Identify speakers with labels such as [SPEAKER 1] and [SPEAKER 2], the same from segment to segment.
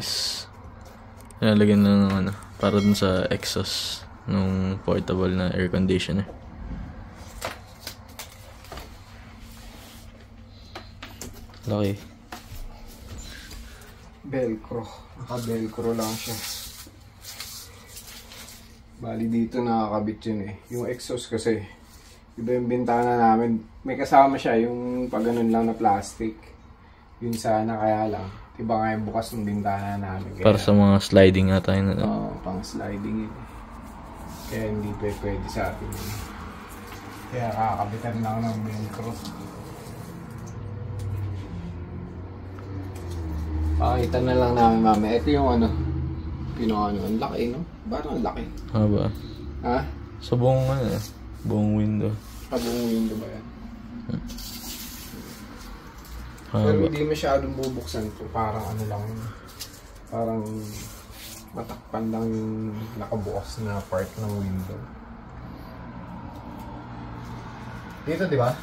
[SPEAKER 1] is nalagyan na ng ano, para dun sa exhaust ng portable na air conditioner. Laki.
[SPEAKER 2] Velcro. Naka-velcro lang siya. Bali dito nakakabit yun eh. Yung exhaust kasi, iba yung bintana namin. May kasama siya yung pag ganun lang na plastic. Yun sana kaya lang. Iba nga yung bukas ng bintana namin. Kaya,
[SPEAKER 1] Para sa mga sliding nga tayo na.
[SPEAKER 2] Oo, pang sliding yun. Kaya hindi pwede sa atin yun. Kaya kakabitan lang ng velcro. Pakita na lang namin mami. Ito yung ano. Pinuano. Ang laki no? Parang ang laki.
[SPEAKER 1] Haba.
[SPEAKER 2] Ha?
[SPEAKER 1] Sa buong ano, buong window.
[SPEAKER 2] Sa buong window ba yan?
[SPEAKER 1] Haba.
[SPEAKER 2] Pero hindi masyadong bubuksan to. Parang ano lang. Parang matakpan lang yung nakabukas na part ng window. Dito di ba?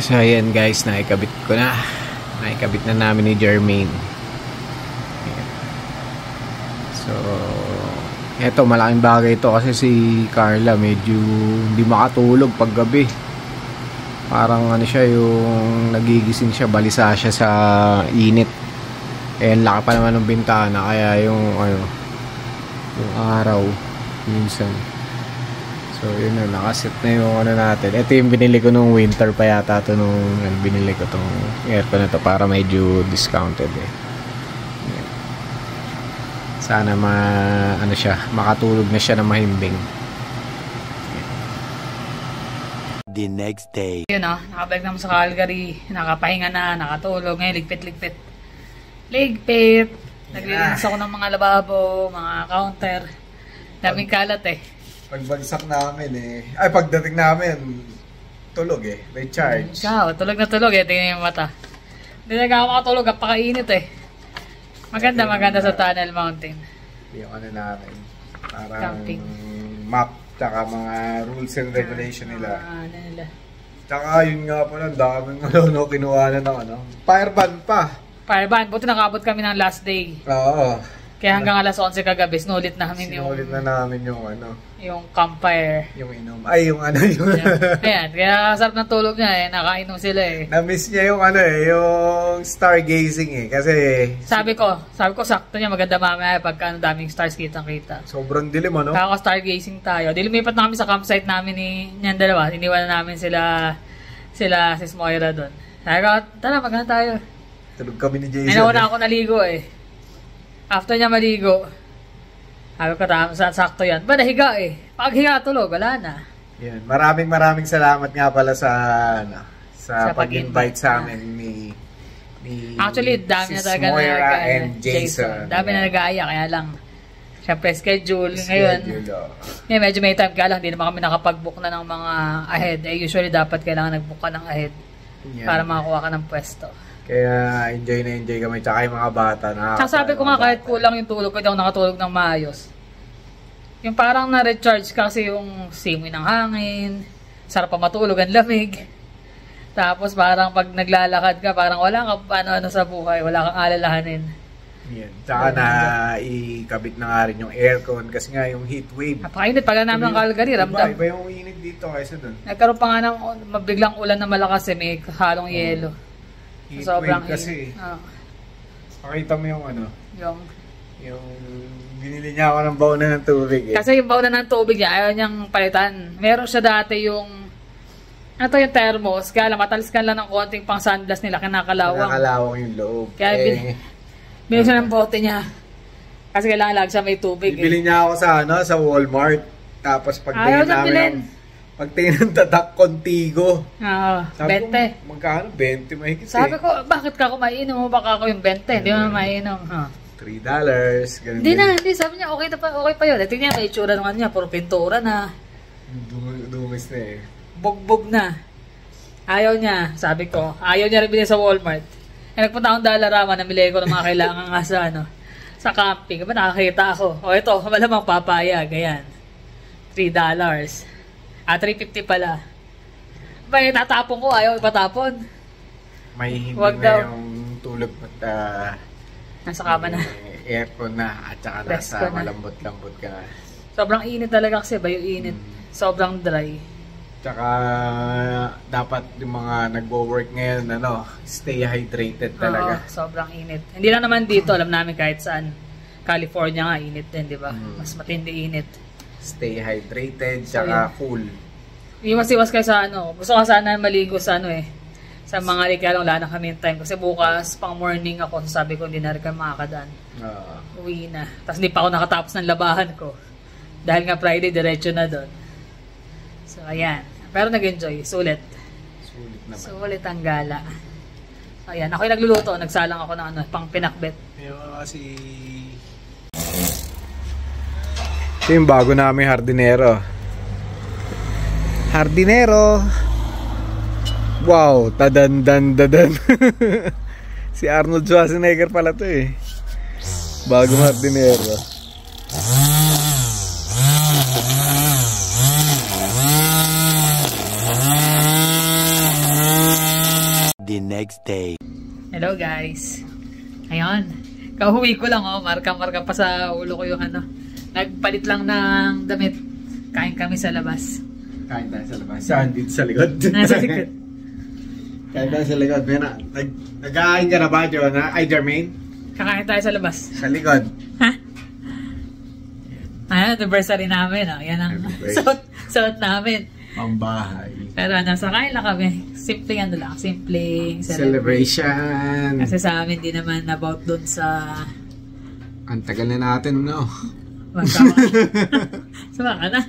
[SPEAKER 2] So ayan guys, naikabit ko na. Naikabit na namin ni Jermaine. So eto, malaking bagay ito kasi si Carla medyo hindi makatulog pag gabi. Parang ano siya, yung nagigising siya, balisa siya sa init. Eh laki pa naman ng bintana, kaya yung ano, yung araw minsan. So yun na, nakaset na yung ano natin. Ito yung binili ko nung winter pa yata ito nung binili ko tong aircon na to para medyo discounted eh. Sana ano siya, makatulog na siya na mahimbing.
[SPEAKER 3] The next day.
[SPEAKER 4] Yun nakabalik naman sa Calgary, nakapahinga na, nakatulog, ngayon ligpit. Naglilinis ako ng mga lababo, mga counter. Daming kalat eh.
[SPEAKER 2] Pagbagsak namin pagdating namin, tulog may charge.
[SPEAKER 4] Ikaw, tulog na tulog tingnan yung mata. Hindi na ako makatulog, napakainit Maganda sa Tunnel Mountain.
[SPEAKER 2] Yung ano namin, parang
[SPEAKER 4] camping.
[SPEAKER 2] Map, tsaka mga rules and regulation nila.
[SPEAKER 4] Ano nila.
[SPEAKER 2] Tsaka yun nga po lang, daming kinuha na ng fireband pa.
[SPEAKER 4] Fireband, buti nakabot kami ng last day.
[SPEAKER 2] Oo.
[SPEAKER 4] Kaya hanggang alas 11 kagabi, sinulit namin yung campfire.
[SPEAKER 2] Yung inom. Ay, yung yung...
[SPEAKER 4] Ayan, kaya sarap ng tulog niya nakainom sila
[SPEAKER 2] Na-miss niya yung yung stargazing kasi...
[SPEAKER 4] Sabi ko sakto niya, maganda mamaya pagka daming stars kitang-kita.
[SPEAKER 2] Sobrang dilim
[SPEAKER 4] Kaka-stargazing tayo. Lumipat na kami sa campsite namin niyan dalawa. Iniwan na namin sila sis Moira doon. Sabi ko, tara, maganda tayo.
[SPEAKER 2] Tulog kami ni Jason.
[SPEAKER 4] Nauna ako naligo After niya maligo, sabi ko, sakto yan. Ba, nahiga Pag higa tulog, wala na.
[SPEAKER 2] Yan. Maraming salamat nga pala sa pag-invite sa amin ni
[SPEAKER 4] Actually, dami na talaga
[SPEAKER 2] Moira and Jason.
[SPEAKER 4] Dami na nag-aaya, kaya lang. Siyempre, schedule. Ngayon, medyo may time kaya lang, hindi naman kami nakapag-book na ng mga ahead. Usually, dapat kailangan nag-book ka ng ahead para makakuha ka ng pwesto.
[SPEAKER 2] Kaya enjoy kami, tsaka yung mga bata.
[SPEAKER 4] Tsaka sabi ko nga, kahit kulang yung tulog, pwede ako nakatulog ng maayos. Yung parang na-recharge kasi yung simoy ng hangin, sarap pa matulog, ang lamig. Tapos parang pag naglalakad ka, parang wala kang ano sa buhay, wala kang alalahanin.
[SPEAKER 2] Yan. Tsaka ikabit na nga rin yung aircon kasi nga yung heat wave.
[SPEAKER 4] Napakainit pala namin ng Calgary, ramdam.
[SPEAKER 2] Iba yung init dito kaysa dun.
[SPEAKER 4] Nagkaroon pa nga ng mabiglang ulan na malakas may halong yelo.
[SPEAKER 2] Heat
[SPEAKER 4] sobrang
[SPEAKER 2] wave kasi. Pakita mo yung yung binili niya ako ng bauna ng tubig
[SPEAKER 4] Kasi yung bauna ng tubig niya, ayaw niyang palitan. Meron siya dati yung yung thermos, kaya lang mataliskan lang ng konting pang sunglass nila, kinakalawang.
[SPEAKER 2] Kinakalawang yung loob.
[SPEAKER 4] Kaya binili siya ng bote niya. Kasi kailangan lagi siya may tubig.
[SPEAKER 2] Bibili niya ako sa Walmart. Tapos
[SPEAKER 4] ayaw niya bilhin.
[SPEAKER 2] Pagtingin ng tatak, Contigo.
[SPEAKER 4] Oo, 20.
[SPEAKER 2] Magkano? 20 mahigit
[SPEAKER 4] Sabi ko, bakit ka kumainom mo? Baka ako yung 20. Hindi mo na mainom.
[SPEAKER 2] $3.
[SPEAKER 4] Hindi. Sabi niya, okay pa yun. Tingnan niya, may itsura naman niya. Puro pintura na.
[SPEAKER 2] Dungis na
[SPEAKER 4] Bugbog na. Ayaw niya. Sabi ko, ayaw niya rin bilhin sa Walmart. Nagpunta akong Dollarama, namili ko ng mga kailangan nga sa camping. Nakakita ako. Ito, malamang papaya. Ganyan. $3. $3.50 pala. May tatapon ko, ayaw ipatapon.
[SPEAKER 2] May hindi
[SPEAKER 4] Wag
[SPEAKER 2] na
[SPEAKER 4] daw.
[SPEAKER 2] yung tulog at
[SPEAKER 4] Nasa kama na.
[SPEAKER 2] aircon na at saka
[SPEAKER 4] Best
[SPEAKER 2] nasa
[SPEAKER 4] ko na.
[SPEAKER 2] malambot-lambot ka na.
[SPEAKER 4] Sobrang init talaga kasi, bayo init. Sobrang dry.
[SPEAKER 2] Tsaka dapat yung mga nagwo-work ngayon, stay hydrated talaga.
[SPEAKER 4] Oo, sobrang init. Hindi lang naman dito, alam namin kahit saan. California nga, init din, di ba? Mas matindi init.
[SPEAKER 2] Stay hydrated, tsaka cool.
[SPEAKER 4] Iwas-iwas kayo sa gusto ko sana maligo sa sa mga likalong wala na kami time. Kasi bukas, pang morning ako, sabi ko hindi na rin kami makakadaan. Uwi na. Tapos hindi pa ako nakatapos ng labahan ko. Dahil nga Friday, diretso na doon. So, ayan. Pero nag-enjoy. Sulit.
[SPEAKER 2] Sulit naman.
[SPEAKER 4] Sulit ang gala. Ayan. Ako yung nagluluto. Nagsalang ako ng pang pinakbet.
[SPEAKER 2] Ito yung bago namin hardinero. Hardinero! Wow! Tadan-dan-dadan. Si Arnold Schwarzenegger pala to eh. Bagong hardinero.
[SPEAKER 3] The next day.
[SPEAKER 4] Hello guys. Ayun. Kahuwi ko lang marka-marka pa sa ulo ko yung Nagpalit lang ng damit. Kain kami sa labas.
[SPEAKER 2] Kain tayo sa labas. Saan? Dito sa likod?
[SPEAKER 4] Nasa likod.
[SPEAKER 2] Kain tayo sa likod. Nag-kain ka na ba, Jonah? Ay, Jermaine?
[SPEAKER 4] Kakain tayo sa labas.
[SPEAKER 2] Sa likod.
[SPEAKER 4] Ha? Ayan, anniversary namin. Yan ang suot namin.
[SPEAKER 2] Pambahay.
[SPEAKER 4] Pero sakain lang kami. Simpleng simpleng
[SPEAKER 2] Celebration.
[SPEAKER 4] Kasi sa amin di naman about dun sa...
[SPEAKER 2] Ang tagal na natin, no?
[SPEAKER 4] Sama ka na.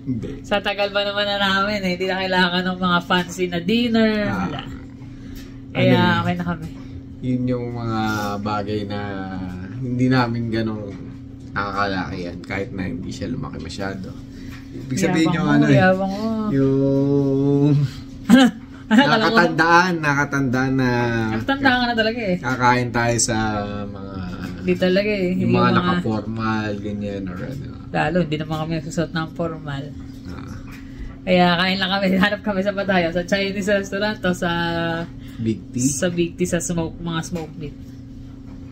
[SPEAKER 2] Hindi.
[SPEAKER 4] Sa tagal ba naman na namin hindi na kailangan ng mga fancy na dinner. Kaya okay na kami.
[SPEAKER 2] Yun yung mga bagay na hindi namin ganong nakakalaki yan. Kahit na hindi siya lumaki masyado. Ibig sabihin yung yung nakatandaan na
[SPEAKER 4] nakatandaan ka na talaga eh.
[SPEAKER 2] Kakain tayo sa mga
[SPEAKER 4] hindi talaga eh.
[SPEAKER 2] Yung mga naka-formal, ganyan or
[SPEAKER 4] Lalo, hindi naman kami nagsusot ng formal. Kaya kain lang kami, hanap kami sa Patayo, sa Chinese restaurant o sa
[SPEAKER 2] Big T?
[SPEAKER 4] Sa Big T, sa mga smoke meat.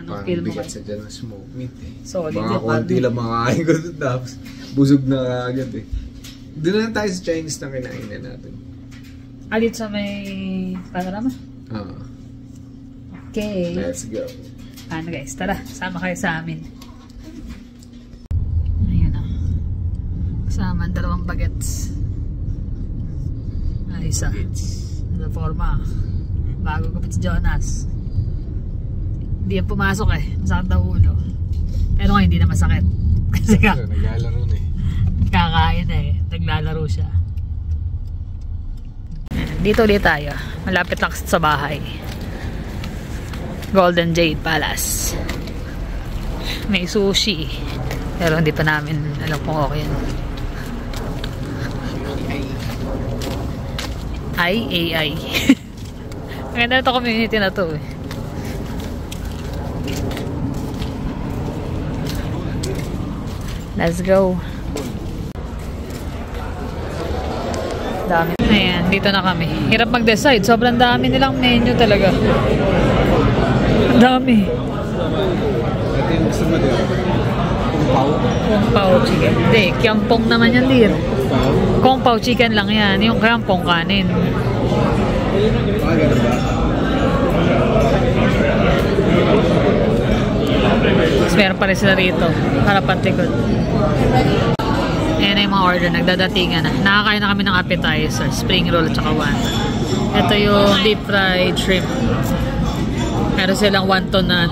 [SPEAKER 4] Anong feel mo
[SPEAKER 2] bigat
[SPEAKER 4] kayo?
[SPEAKER 2] sa dyan ng smoke meat eh.
[SPEAKER 4] Solid
[SPEAKER 2] mga
[SPEAKER 4] yan,
[SPEAKER 2] konti lang makakain ko doon tapos busog na agad eh. Doon na tayo sa Chinese na kinainan natin.
[SPEAKER 4] Dito sa may panorama? Okay.
[SPEAKER 2] Let's go.
[SPEAKER 4] Guys, tara, sama kayo sa amin. Ayun kasama ang 2 bagets. Isa. Sa forma. Bago kapit si Jonas. Hindi yan pumasok eh. Masakit daw ulo. Pero nga hindi na masakit. Kasi
[SPEAKER 2] naglalaro na eh.
[SPEAKER 4] Kakain eh. Naglalaro siya. Dito ulit tayo. Malapit lang sa bahay. Golden Jade Palace. May sushi. Pero hindi pa namin alam kung okay yan. AI. Maganda ito community na to eh. Let's go. Dami. Ayan, dito na kami. Hirap mag-decide. Sobrang dami nilang menu talaga. Ang dami.
[SPEAKER 2] Ito yung gusto mo dito?
[SPEAKER 4] Kung pao chicken. Hindi, kiampong naman yan dir. Kung pao chicken lang yan. Yung kiampong kanin.
[SPEAKER 2] Ganun ba?
[SPEAKER 4] Tapos meron pa rin sila rito. Harapan likod. Ayan na yung mga order. Nagdadatingan na. Nakakain na kami ng appetizer. Spring roll at saka wonton. Ito yung deep fried shrimp. Meron silang wonton na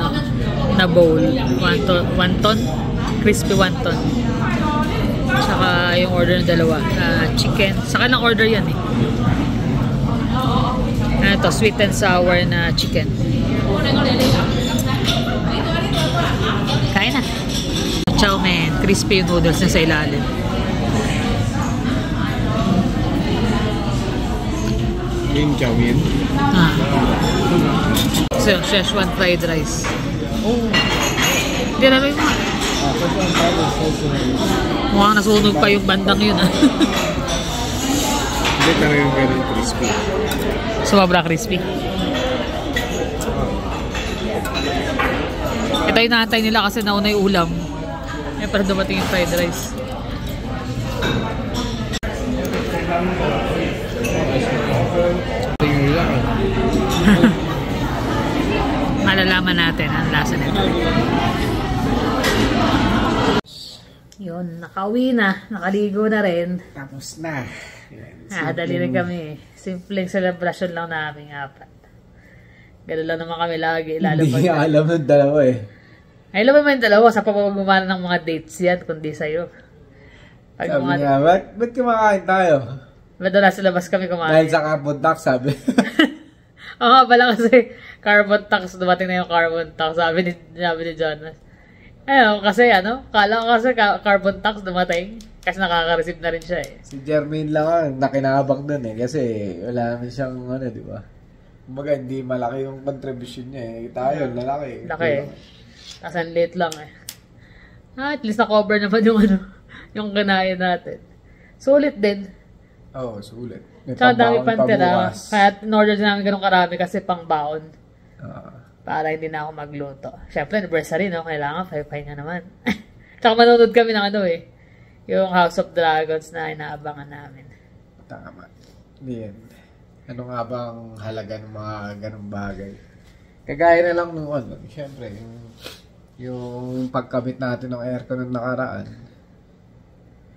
[SPEAKER 4] na bowl. Wonton. Crispy wonton. Tsaka yung order ng dalawa. Chicken. Saka lang order yan eh. Ito, sweet and sour na chicken. Kain na. Chow mein. Crispy yung noodles na sa ilalim.
[SPEAKER 2] Yung chow mein?
[SPEAKER 4] So, Szechuan fried rice. Oh. Hindi na rin. Mukhang nasunog pa yung bandang yun ah.
[SPEAKER 2] Hindi talagang ganun crispy.
[SPEAKER 4] Sobra crispy. Ito yung naantay nila kasi nauna yung ulam. Eh, para dumating yung fried rice.
[SPEAKER 2] Tingin lang.
[SPEAKER 4] Malalaman natin ang lasa nito. Yun, nakauwi na. Nakaligo na rin.
[SPEAKER 2] Tapos na.
[SPEAKER 4] Dali rin kami. Simpleng celebration lang namin apat. Ganun lang naman kami lagi. Lalo
[SPEAKER 2] Hindi niya alam ng dalawa eh.
[SPEAKER 4] Ay, alam mo yung dalawa sa pagmamahal ng mga dates yan, kundi sa'yo. Pag
[SPEAKER 2] Sabi
[SPEAKER 4] mga,
[SPEAKER 2] niya, ba't kumakain tayo?
[SPEAKER 4] madalas sa labas kami kumain.
[SPEAKER 2] Dahil sa carbon tax, sabi.
[SPEAKER 4] Oo nga pala kasi carbon tax, dumating na yung carbon tax, sabi ni Jonas. Ayun, kasi kala ko kasi carbon tax dumating, kasi nakaka-receive na rin siya eh.
[SPEAKER 2] Si Jermaine lang ang nakinabang dun eh. Kasi wala naman siyang di ba? Kumbaga, hindi malaki yung contribution niya eh. Tayo, lalaki.
[SPEAKER 4] Laki eh. Kasi ang late lang eh. At least na-cover naman yung yung kinain natin. Sulit din.
[SPEAKER 2] Oo, sulit. May
[SPEAKER 4] Tsaka dami
[SPEAKER 2] pambaon
[SPEAKER 4] pantira.
[SPEAKER 2] pabukas.
[SPEAKER 4] Kaya in-order namin ganun karami kasi pang baon.
[SPEAKER 2] Ah.
[SPEAKER 4] Para hindi na ako magluto. Siyempre, anniversary, no? Kailangan, pahinga naman. Tsaka manonood kami ng yung House of Dragons na inaabangan namin.
[SPEAKER 2] Tama. Yan. Ano nga ba ang halaga ng mga ganong bagay? Kagaya na lang nung siyempre, yung pagkabit natin ng aircon ng nakaraan,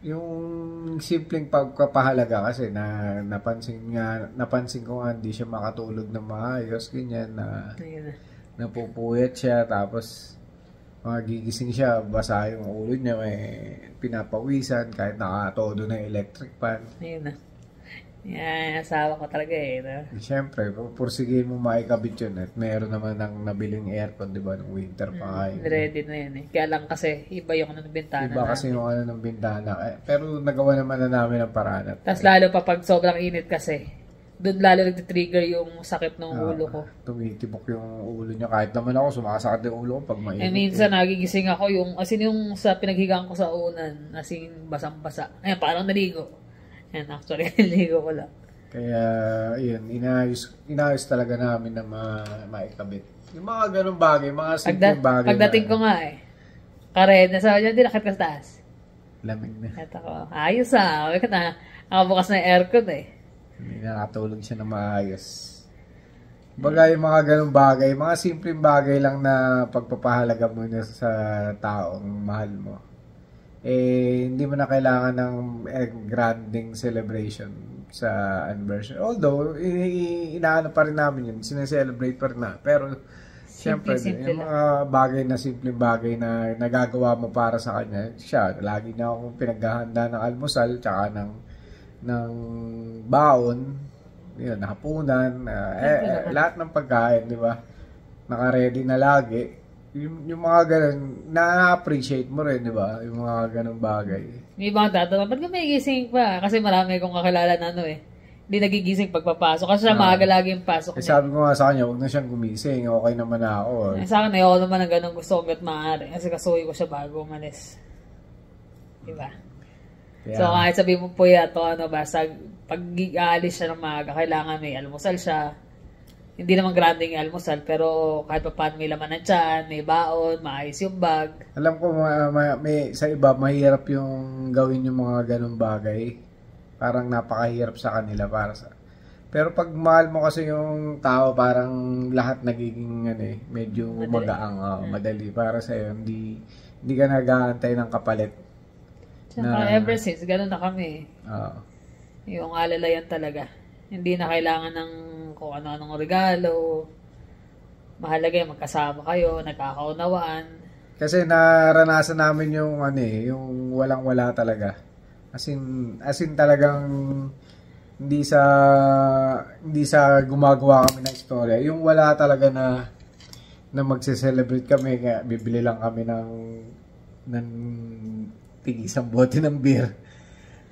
[SPEAKER 2] yung simpleng pagpapahalaga kasi napansin ko nga hindi siya makatulog ng maayos, ganyan na
[SPEAKER 4] Ayun na.
[SPEAKER 2] napupuyat siya, tapos magigising siya, basa yung ulo niya, may pinapawisan kahit nakatodo na yung electric fan.
[SPEAKER 4] Ayun na. Yan, asawa ko talaga eh. No?
[SPEAKER 2] Siyempre, pursigin mo maikabit yun at meron naman ng nabiling aircon, di ba, ng winter pa kayo.
[SPEAKER 4] Ready na yan eh. Kaya lang kasi, iba yung ng bintana
[SPEAKER 2] Iba kasi
[SPEAKER 4] namin.
[SPEAKER 2] yung ng bintana. Pero nagawa naman na namin ang paraan.
[SPEAKER 4] Tapos lalo pa pag sobrang init kasi, doon lalo nag-trigger yung sakit ng ulo ko.
[SPEAKER 2] Tumitibok yung ulo niya. Kahit naman ako, sumasakit yung ulo ko pag mainit.
[SPEAKER 4] Minsan nagigising ako yung sa pinaghigaan ko sa unan, asing basang-basa. Ayan, parang naligo. Ayan, actually, naligo ko lang.
[SPEAKER 2] Kaya, yun, inayos talaga namin na maikabit. Yung mga ganong bagay, mga simple bagay.
[SPEAKER 4] Pagdating ko nga kared na sabi niya, hindi nakit ka sa taas.
[SPEAKER 2] Lamig na.
[SPEAKER 4] At ako, ayos Sabi ko na, nakabukas na yung aircon
[SPEAKER 2] Hindi nakatulog siya na maayos. Bagay, yung mga ganong bagay, mga simpleng bagay lang na pagpapahalaga mo na sa taong mahal mo. Hindi mo na kailangan ng granding celebration sa anniversary. Although, inaano pa rin namin yun, sineselebrate pa rin na. Pero, siyempre, yung mga bagay na simpleng bagay na nagagawa mo para sa kanya, siya, lagi na akong pinaghahanda ng almusal, tsaka ng baon, yun, hapunan, lahat ng pagkain, di ba? Naka-ready na lagi. Yung mga ganun, na-appreciate mo rin, di ba? Yung mga ganun bagay.
[SPEAKER 4] May ibang tatanong, ba't ka may gising pa? Kasi marami kong kakilala na hindi nagigising pagpapasok. Kasi siya maaga lagi yung pasok niya.
[SPEAKER 2] Sabi ko nga sa kanya, huwag na siyang gumising. Okay naman na ako.
[SPEAKER 4] Sa akin, ayoko naman ng ganun. Gusto ko hanggat maaari. Kasi kasuhi ko siya bago umalis. Diba?
[SPEAKER 2] Kaya,
[SPEAKER 4] So, kahit sabihin mo po basta pag aalis siya ng maaga, kailangan may almusal siya. Hindi naman grande yung almusal, pero kahit pa paano may laman ng tiyan, may baon, maayos yung bag.
[SPEAKER 2] alam ko, may, sa iba, mahirap yung gawin yung mga ganun bagay. Parang napakahirap sa kanila para sa... Pero pag mahal mo kasi yung tao, parang lahat nagiging medyo magaang, madali para sa iyo. Hindi ka nag-aantay ng kapalit.
[SPEAKER 4] Tsaka ever since, ganun na kami. Yung alalayan talaga. Hindi na kailangan ng kung ano-anong regalo. Mahalaga yung magkasama kayo, nagkakaunawaan.
[SPEAKER 2] Kasi naranasan namin yung yung walang-wala talaga. As in talagang hindi sa gumagawa kami ng istorya. Yung wala talaga na magse-celebrate kami, kaya bibili lang kami ng tig-isang bote ng beer.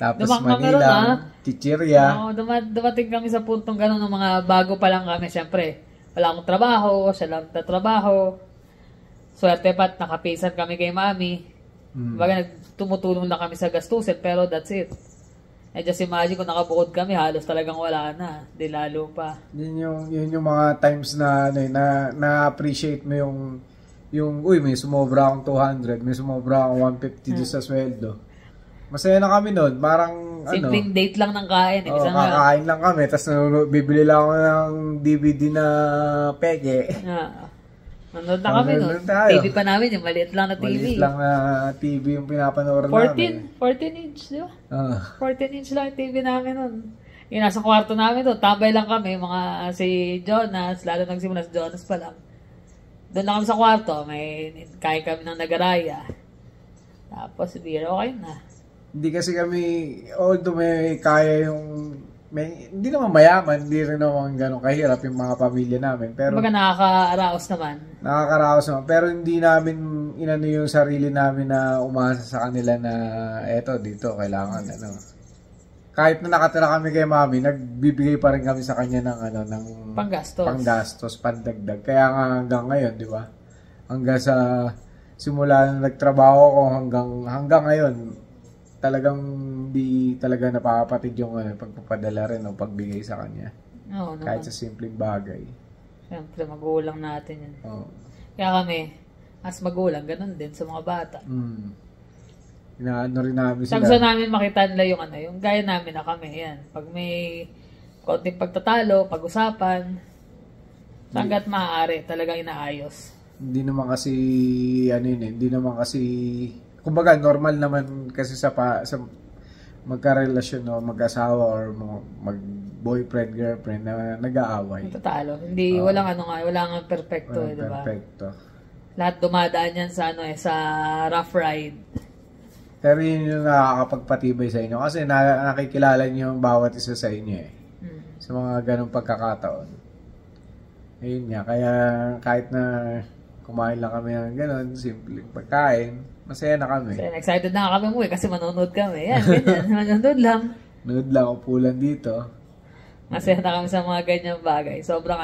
[SPEAKER 2] Tapos Manila, chichirya.
[SPEAKER 4] Dumating kami sa puntong gano'n ng mga bago pa lang kami. Siyempre, wala akong trabaho, siya lang na trabaho. Swerte pa't nakapisan kami kay mami. Baga tumutulong lang kami sa gastusin, pero that's it. Just imagine kung nakabukod kami, halos talagang wala na. Di lalo pa.
[SPEAKER 2] Yun yung mga times na na-appreciate mo yung uy, may sumobra akong 200, may sumobra akong 150 doon sa sweldo. Masaya na kami noon, parang
[SPEAKER 4] simpleng date lang ng kain.
[SPEAKER 2] Kakain lang kami, tapos bibili lang ako ng DVD na peke.
[SPEAKER 4] Nanood na kami noon. TV pa namin, yung maliit lang na TV.
[SPEAKER 2] Maliit lang na TV yung pinapanood namin.
[SPEAKER 4] 14 inch, di ba? 14 inch lang yung TV namin noon. Yung nasa kwarto namin doon, tambay lang kami, mga si Jonas, lalo nagsimula si Jonas pa lang. Doon lang kami sa kwarto, may kain kami ng nagaraya. Tapos beer, okay na.
[SPEAKER 2] Hindi kasi kami, although may kaya yung, hindi naman mayaman, hindi rin naman gano'ng kahirap yung mga pamilya namin. Pero
[SPEAKER 4] baga nakaka-araos naman.
[SPEAKER 2] Nakaka-araos naman. Pero hindi namin inano yung sarili namin na umasa sa kanila na eto, dito, kailangan, Kahit na nakatira kami kay mami, nagbibigay pa rin kami sa kanya ng panggastos, pandagdag. Kaya nga hanggang ngayon, di ba? Hanggang sa simula na nagtrabaho ko hanggang ngayon, talagang di talaga napapatid yung pagpapadala rin o pagbigay sa kanya.
[SPEAKER 4] Oo,
[SPEAKER 2] kahit sa simpleng bagay.
[SPEAKER 4] Siyempre, magulang natin yan.
[SPEAKER 2] Oo.
[SPEAKER 4] Kaya kami, as magulang, ganun din sa mga bata.
[SPEAKER 2] Inaano rin namin sila.
[SPEAKER 4] Gusto namin makita nila yung gaya namin na kami. Yan. Pag may konting pagtatalo, pag-usapan, hanggat maaari, talagang inaayos.
[SPEAKER 2] Hindi naman kasi, kumbaga, normal naman kasi sa magkarelasyon o mag-asawa or mag-boyfriend, girlfriend na nag-aaway.
[SPEAKER 4] Tatalo. Hindi, walang perfecto, di ba?
[SPEAKER 2] Perfecto.
[SPEAKER 4] Lahat dumadaan yan sa sa rough ride.
[SPEAKER 2] Pero yun yung nakakapagpatibay sa inyo kasi nakikilala niyo yung bawat isa sa inyo sa mga ganong pagkakataon. Ayun nga, kaya kahit na kumain lang kami ng ganon, simpleng pagkain, masaya na kami.
[SPEAKER 4] So, excited na kami kasi manonood kami. Yan, ganyan. Manonood lang.
[SPEAKER 2] Manonood lang, upulan dito.
[SPEAKER 4] Masaya na kami sa mga ganyang bagay. Sobrang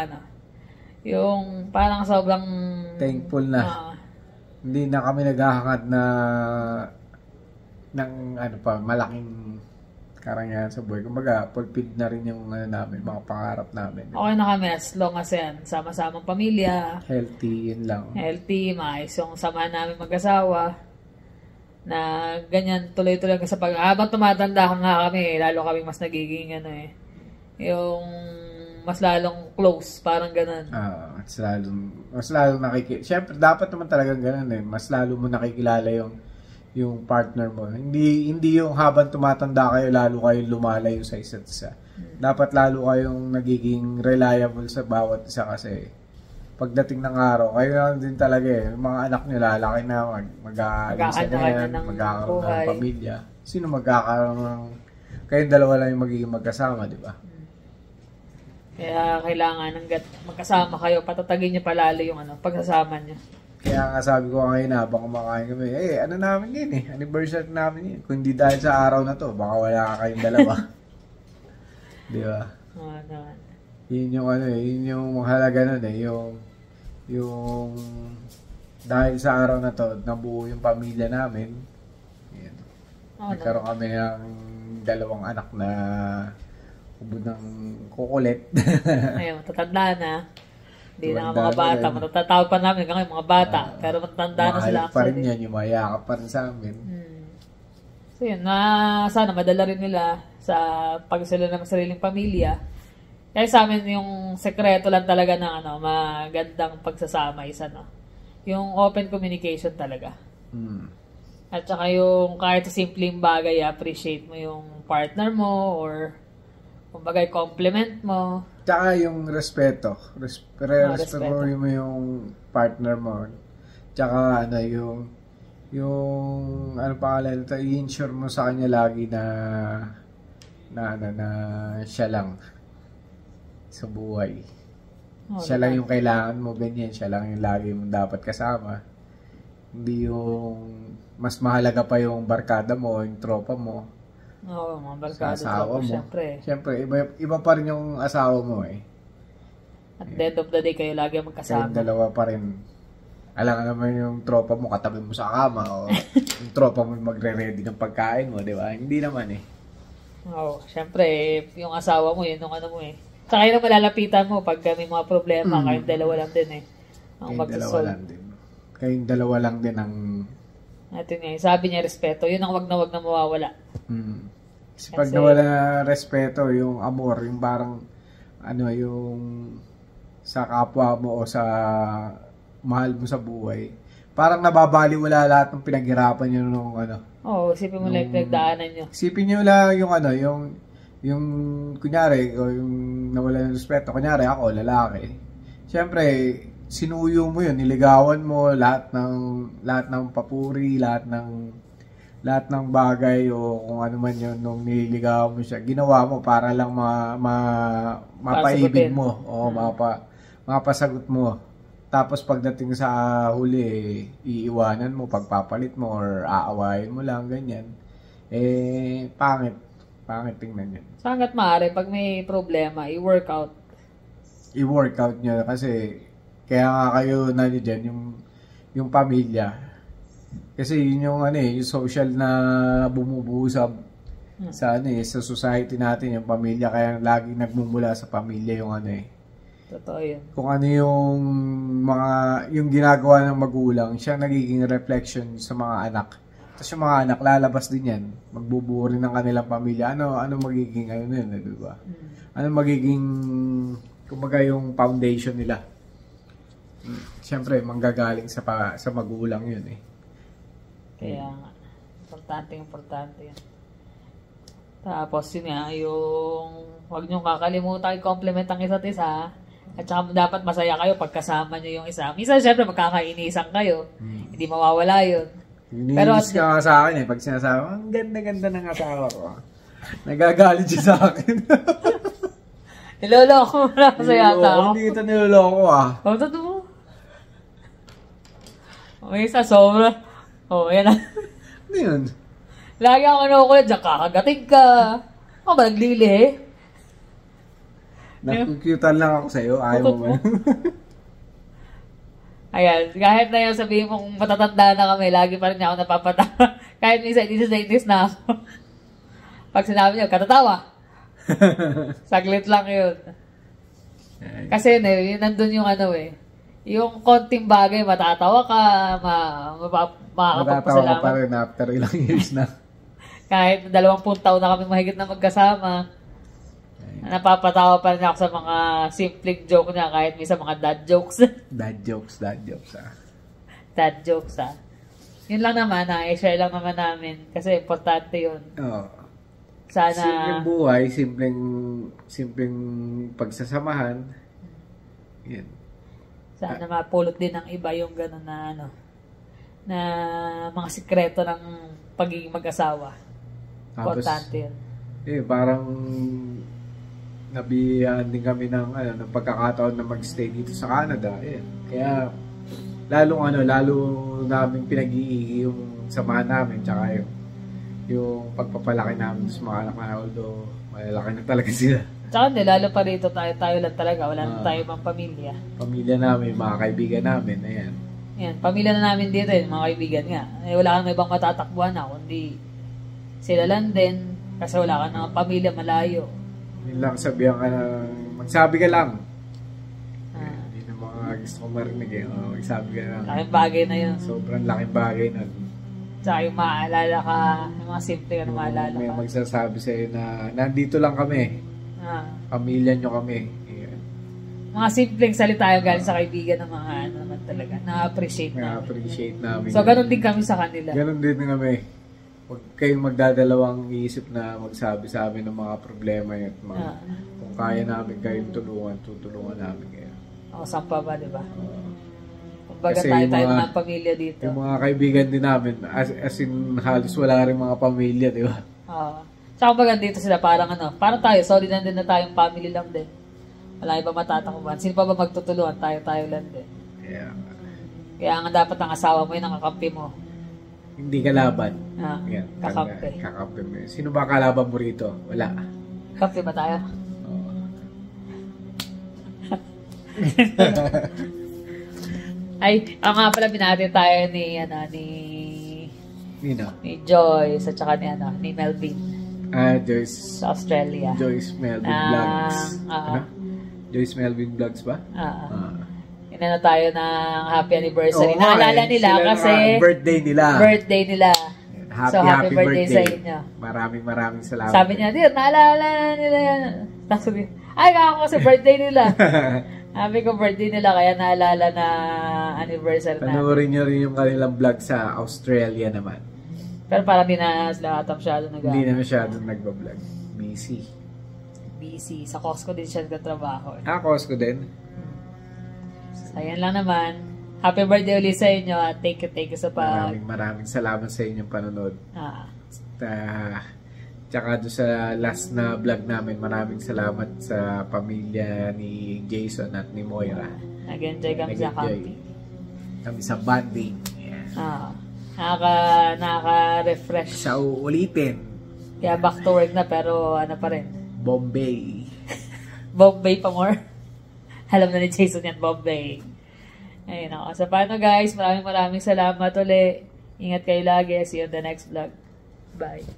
[SPEAKER 4] yung parang sobrang
[SPEAKER 2] thankful na. Hindi na kami naghahangad na ng malaking karangyaan sa buhay. Kumbaga, fulfilled na rin yung namin, mga pangarap namin.
[SPEAKER 4] Okay na kami as long as yan, sama-samang pamilya.
[SPEAKER 2] Healthy, yun lang.
[SPEAKER 4] Healthy, maayos yung samahan namin mag-asawa. Na ganyan, tuloy-tuloy sa habang tumatanda nga kami, lalo kami mas nagiging yung mas lalong close, parang ganun.
[SPEAKER 2] Mas lalong Siyempre, dapat naman talagang ganun Mas lalo mo nakikilala yung partner mo. Hindi yung habang tumatanda kayo, lalo kayo lumalayo sa isa't isa. Dapat lalo kayong nagiging reliable sa bawat isa kasi pagdating ng araw, kayo lang din talaga yung mga anak nyo lalaki na mag-aalisa na yan, magkakaroon ng pamilya. Sino magkakaroon ng kayong dalawa lang yung magiging magkasama, di ba?
[SPEAKER 4] Kaya kailangan magkasama kayo, patatagin nyo palalo yung pagsasama nyo.
[SPEAKER 2] Kaya nga sabi ko ngayon habang kumakain kami, namin din anniversary namin yun. Kung hindi dahil sa araw na to, baka wala kayong dalawa. Di ba?
[SPEAKER 4] Oo naman.
[SPEAKER 2] Yun yung mahalaga nun yung dahil sa araw na to, nabuo yung pamilya namin. Yan. Nagkaroon kami ng dalawang anak na ubod ng kukulit.
[SPEAKER 4] Ayun, matatanda na. Hindi na mga bata. Matatawag pa namin ngayon mga bata. Pero matatanda na sila.
[SPEAKER 2] Mahal pa rin yan. Yung mayakap pa rin sa amin.
[SPEAKER 4] So yun, sana madala rin nila sa pag sila ng sariling pamilya. Kaya sa amin yung sekreto lang talaga ng magandang pagsasama is yung open communication talaga. At saka yung kahit sa simpleng bagay, appreciate mo yung partner mo or kumbaga compliment mo.
[SPEAKER 2] Tsaka yung respeto. Respeto mo yung partner mo. Tsaka yung pangalan ito, i-ensure mo sa kanya lagi na siya lang sa buhay. Siya lang yung kailangan mo, ganyan. Siya lang yung lagi mo dapat kasama. Hindi yung mas mahalaga pa yung barkada mo, yung tropa mo.
[SPEAKER 4] Oo, mga barkada
[SPEAKER 2] tropa,
[SPEAKER 4] syempre.
[SPEAKER 2] Syempre, iba pa rin yung asawa mo
[SPEAKER 4] At the end of the day, kayo lagi magkasama.
[SPEAKER 2] Kayong dalawa pa rin. Alam ka naman yung tropa mo katabi mo sa kama o yung tropa mo magre-ready ng pagkain mo, di ba? Hindi naman eh.
[SPEAKER 4] Oo, syempre, yung asawa mo, yun yung ano mo eh. Saka yun ang malalapitan mo pag may mga problema, kayong dalawa lang din eh. Ang
[SPEAKER 2] Kayong dalawa
[SPEAKER 4] magsasolve.
[SPEAKER 2] lang din. Kayong dalawa lang din ang...
[SPEAKER 4] Ito nga, sabi niya respeto, yun ang wag na mawawala.
[SPEAKER 2] Kasi pag nawala na respeto, yung amor, yung parang ano, yung sa kapwa mo o sa mahal mo sa buhay, parang nababaliwala lahat ng pinaghirapan nyo nung ano.
[SPEAKER 4] Oo, isipin mo lang yung pinagdaanan nyo.
[SPEAKER 2] Isipin nyo lang yung ano, yung kunyari, o yung nawala ng respeto, kunyari ako, lalaki. Siyempre, sinuyo mo yun, niligawan mo lahat ng papuri, lahat ng bagay o kung ano man yun nung nililigawan mo siya, ginawa mo para lang mapaibig mo o mapasagot mo. Tapos pagdating sa huli, iiwanan mo, pagpapalit mo or aawayin mo lang, ganyan. Pangit tingnan yun.
[SPEAKER 4] So hanggat maaari, pag may problema, i-workout.
[SPEAKER 2] I-workout nyo kasi kaya nga kayo nandiyo dyan, yung pamilya. Kasi yun yung yung social na bumubuo sa society natin, yung pamilya, kaya laging nagmumula sa pamilya yung
[SPEAKER 4] Totoo yun.
[SPEAKER 2] Kung ano yung ginagawa ng magulang, siya nagiging reflection sa mga anak. Tapos yung mga anak lalabas din yan, magbubuo rin ng kanilang pamilya. Ano magiging di ba? Ano magiging kumbaga yung foundation nila. Siyempre manggagaling sa magulang yun eh.
[SPEAKER 4] Kaya nga, importante yun. Tapos yun nga, yung huwag niyong kakalimutan i-compliment ang isa't isa. At saka dapat masaya kayo pagkasama niyo yung isa. Minsan syempre magkakainisan kayo. Hindi mawawala yun.
[SPEAKER 2] Nininis ka sa akin pag sinasabi, ang ganda-ganda ng asawa ko. Nagagalit siya sa akin.
[SPEAKER 4] Niloloko mo na kasi yata ako.
[SPEAKER 2] Hindi kita niloloko
[SPEAKER 4] Oh, totoo mo. May isa sobra. Yan na.
[SPEAKER 2] Ano yun?
[SPEAKER 4] Lagi ako nakukulit dyan, kakagating ka. Ako ba naglili
[SPEAKER 2] Nakukyutan lang ako sa'yo. Ayaw mo ba?
[SPEAKER 4] Ayan, kahit na yun sabihin mong matatanda na kami, lagi pa rin niya ako napapatawa. Kahit minsan, inis na ako. Pag sinabi niyo, katatawa. Saglit lang yun. Kasi yun, nandun yung yung konting bagay, matatawa ka, makakapagpasalamat.
[SPEAKER 2] Matatawa ka pa rin after ilang years na.
[SPEAKER 4] Kahit 20 taon na kami mahigit na magkasama. Napapatawa pa rin ako sa mga simpleng joke niya, kahit minsan mga dad jokes.
[SPEAKER 2] Dad jokes.
[SPEAKER 4] Dad jokes Yun lang naman, i-share lang naman namin. Kasi importante yun.
[SPEAKER 2] Oo.
[SPEAKER 4] Sana...
[SPEAKER 2] Simpleng buhay, simpleng pagsasamahan. Yan.
[SPEAKER 4] Sana mapulot din ng iba yung gano'n na mga sikreto ng pagiging mag-asawa. Importante yun.
[SPEAKER 2] Parang nabihan din kami ng pagkakataon na magstay dito sa Canada. Kaya lalo namin pinag-iigi yung samahan namin tsaka yung pagpapalaki namin sa mga anak na, although malalaki na talaga sila.
[SPEAKER 4] Tsaka lalo pa rito tayo lang talaga, wala na tayo mang pamilya.
[SPEAKER 2] Pamilya namin, mga kaibigan namin, ayan.
[SPEAKER 4] Yan, pamilya na namin dito, mga kaibigan nga. Wala kang ibang matatakbuhan na, kundi sila lang din, kasi wala ka ng pamilya malayo.
[SPEAKER 2] Yun lang, sabihan ka na, magsabi ka lang. Hindi na mga gusto ko marinig magsabi ka lang.
[SPEAKER 4] Laking bagay na yun.
[SPEAKER 2] Sobrang laking bagay na.
[SPEAKER 4] Tsaka yung maaalala ka, yung mga simple na maalala ka.
[SPEAKER 2] May magsasabi sa'yo na, nandito lang kami. Pamilya nyo kami. Ayan.
[SPEAKER 4] Mga simpleng salita yung galing sa kaibigan ng mga naman talaga. Na-appreciate namin.
[SPEAKER 2] Na-appreciate namin.
[SPEAKER 4] So, ganun din kami sa kanila.
[SPEAKER 2] Ganun din kami. Huwag kayong magdadalawang isip na magsabi sa amin ng mga problema yun. Kung kaya namin kayong tulungan, tutulungan namin kayo.
[SPEAKER 4] Ako, saan pa ba, diba? Kumbaga tayo ng pamilya dito.
[SPEAKER 2] Yung mga kaibigan din namin, as in halos wala rin mga pamilya, di ba?
[SPEAKER 4] Oo. Tsaka kumbaga dito sila, parang parang tayo, solid na din na tayong family lang din. Wala iba matatakbuhan. Sino pa ba magtutulungan? Tayo lang din.
[SPEAKER 2] Yeah.
[SPEAKER 4] Kaya nga dapat ang asawa mo yun, ang kakampi mo.
[SPEAKER 2] Hindi ka laban.
[SPEAKER 4] Yan, kakampi.
[SPEAKER 2] Kakampi mo. Sino ba kalaban mo rito? Wala.
[SPEAKER 4] Kakampi ba tayo? Ay, nga pala, binati tayo ni
[SPEAKER 2] Nino?
[SPEAKER 4] ni Joyce, at saka ni Melvin.
[SPEAKER 2] Joyce.
[SPEAKER 4] Sa Australia.
[SPEAKER 2] Joyce Melvin Vlogs. Ano? Joyce Melvin Vlogs ba?
[SPEAKER 4] Inano tayo ng happy anniversary. Naalala nila kasi
[SPEAKER 2] birthday nila.
[SPEAKER 4] Happy birthday sa inyo.
[SPEAKER 2] Maraming salamat.
[SPEAKER 4] Sabi niya, dear, naalala nila yan. Sabi, ay, ako kasi birthday nila. Sabi ko, birthday nila, kaya naalala na anniversary na.
[SPEAKER 2] Panoorin nyo rin yung kanilang vlog sa Australia naman.
[SPEAKER 4] Pero parang di na sila masyado
[SPEAKER 2] Hindi na masyado nagbablog. Busy.
[SPEAKER 4] Sa Costco din siya nagtatrabaho.
[SPEAKER 2] Costco din.
[SPEAKER 4] So, ayan lang naman. Happy birthday ulit sa inyo at thank you sa
[SPEAKER 2] Maraming salamat sa inyong panonood. Tsaka doon sa last na vlog namin, maraming salamat sa pamilya ni Jason at ni Moira.
[SPEAKER 4] Nag-enjoy kami sa camping.
[SPEAKER 2] Kami sa bonding. Yeah.
[SPEAKER 4] Nakaka-refresh.
[SPEAKER 2] Sa uulitin.
[SPEAKER 4] Kaya back to work na pero ano pa rin.
[SPEAKER 2] Bombay.
[SPEAKER 4] Bombay pa more. Alam na ni Jason yan, Bombay. Ayun ako. So, paano guys? Maraming salamat ulit. Ingat kayo lagi. See you on the next vlog. Bye.